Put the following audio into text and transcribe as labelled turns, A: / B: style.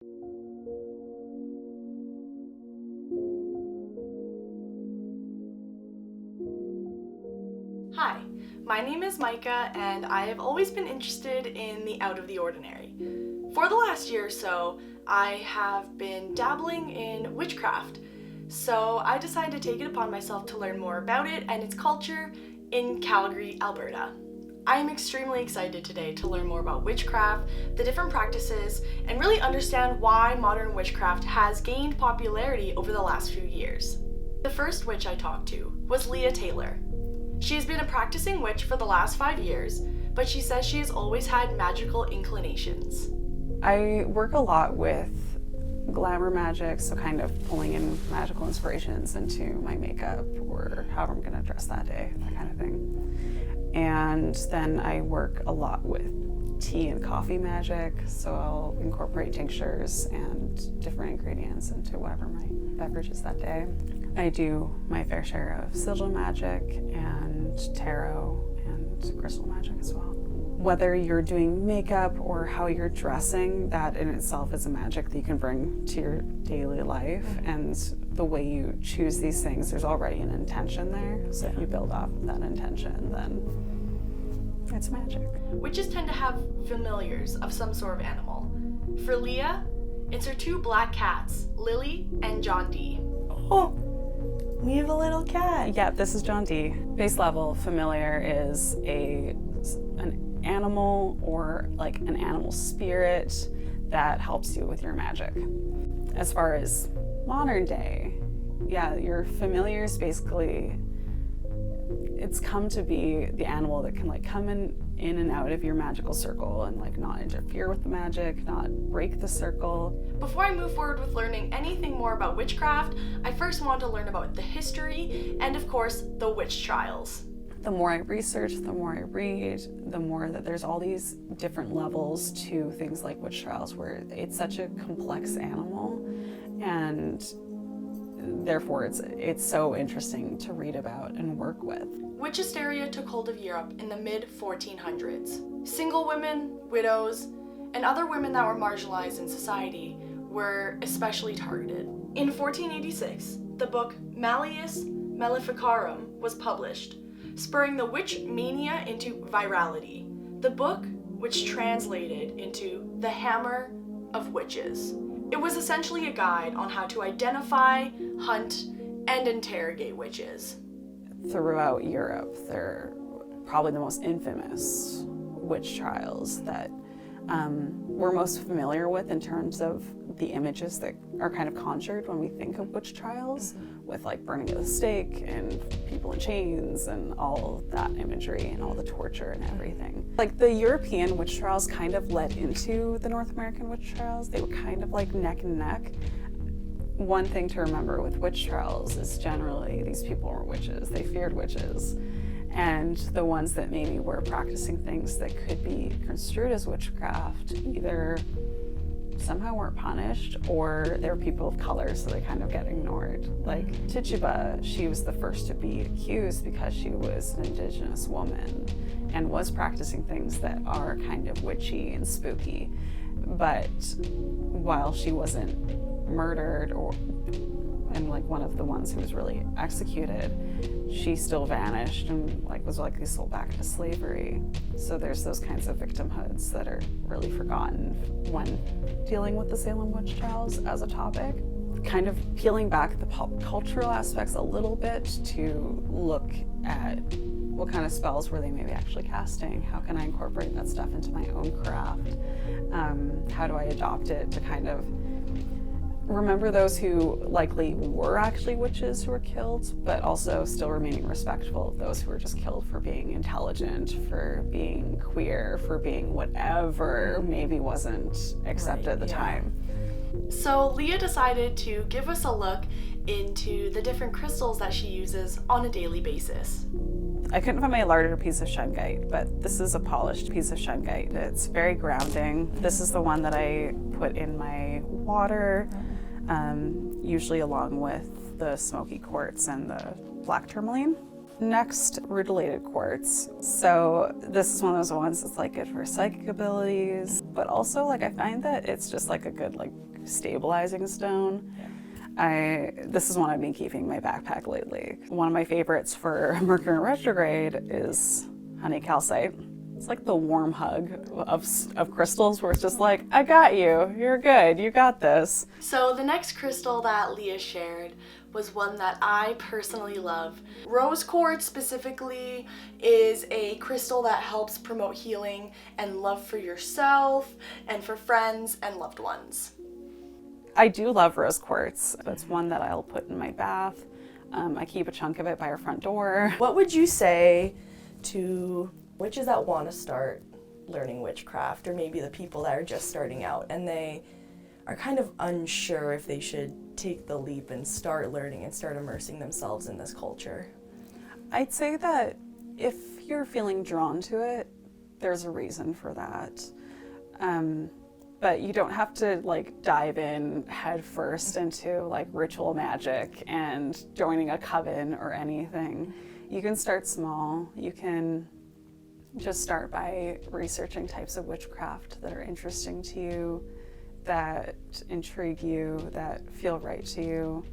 A: Hi, my name is Mica, and I have always been interested in the out of the ordinary. For the last year or so, I have been dabbling in witchcraft, so I decided to take it upon myself to learn more about it and its culture in Calgary, Alberta. I am extremely excited today to learn more about witchcraft, the different practices, and really understand why modern witchcraft has gained popularity over the last few years. The first witch I talked to was Leah Taylor. She has been a practicing witch for the last 5 years, but she says she has always had magical inclinations.
B: I work a lot with glamour magic, so kind of pulling in magical inspirations into my makeup or however I'm gonna dress that day, that kind of thing. And then I work a lot with tea and coffee magic, so I'll incorporate tinctures and different ingredients into whatever my beverage is that day. I do my fair share of sigil magic and tarot and crystal magic as well. Whether you're doing makeup or how you're dressing, that in itself is a magic that you can bring to your daily life. And the way you choose these things, there's already an intention there. So if you build off of that intention, then it's magic.
A: Witches tend to have familiars of some sort of animal. For Leah, it's her 2 black cats, Lily and John D.
C: Oh, we have a little cat.
B: Yeah, this is John D. Base level familiar is an animal or like an animal spirit that helps you with your magic. As far as modern day, yeah, your familiar is basically, it's come to be the animal that can like come in and out of your magical circle and like not interfere with the magic, not break the circle.
A: Before I move forward with learning anything more about witchcraft, I first want to learn about the history and of course the witch trials.
B: The more I research, the more I read, the more that there's all these different levels to things like witch trials where it's such a complex animal and therefore it's so interesting to read about and work with.
A: Witch hysteria took hold of Europe in the mid-1400s. Single women, widows, and other women that were marginalized in society were especially targeted. In 1486, the book Malleus Maleficarum was published, spurring the witch mania into virality. The book, which translated into The Hammer of Witches. It was essentially a guide on how to identify, hunt, and interrogate witches.
B: Throughout Europe, they're probably the most infamous witch trials that we're most familiar with in terms of the images that are kind of conjured when we think of witch trials, with like burning at the stake and people in chains and all that imagery and all the torture and everything. Like the European witch trials kind of led into the North American witch trials. They were kind of like neck and neck. One thing to remember with witch trials is generally these people were witches. They feared witches. And the ones that maybe were practicing things that could be construed as witchcraft either somehow weren't punished or they were people of color, so they kind of get ignored. Like Tituba, she was the first to be accused because she was an Indigenous woman and was practicing things that are kind of witchy and spooky. But while she wasn't murdered and like one of the ones who was really executed, she still vanished and like was likely sold back to slavery. So there's those kinds of victimhoods that are really forgotten when dealing with the Salem witch trials as a topic. Kind of peeling back the pop cultural aspects a little bit to look at what kind of spells were they maybe actually casting? How can I incorporate that stuff into my own craft? How do I adopt it to kind of remember those who likely were actually witches who were killed, but also still remaining respectful of those who were just killed for being intelligent, for being queer, for being whatever maybe wasn't accepted at the time.
A: So Leah decided to give us a look into the different crystals that she uses on a daily basis.
B: I couldn't find my larger piece of shungite, but this is a polished piece of shungite. It's very grounding. This is the one that I put in my water, usually along with the smoky quartz and the black tourmaline. Next, rutilated quartz. So this is one of those ones that's like good for psychic abilities, but also like I find that it's just like a good like stabilizing stone. This is one I've been keeping in my backpack lately. One of my favorites for Mercury retrograde is honey calcite. It's like the warm hug of crystals where it's just like, I got you, you're good, you got this.
A: So the next crystal that Leah shared was one that I personally love. Rose quartz specifically is a crystal that helps promote healing and love for yourself and for friends and loved ones.
B: I do love rose quartz. That's one that I'll put in my bath. I keep a chunk of it by our front door.
C: What would you say to witches that want to start learning witchcraft, or maybe the people that are just starting out and they are kind of unsure if they should take the leap and start learning and start immersing themselves in this culture?
B: I'd say that if you're feeling drawn to it, there's a reason for that. But you don't have to like dive in head first into like ritual magic and joining a coven or anything. You can start small. You can just start by researching types of witchcraft that are interesting to you, that intrigue you, that feel right to you.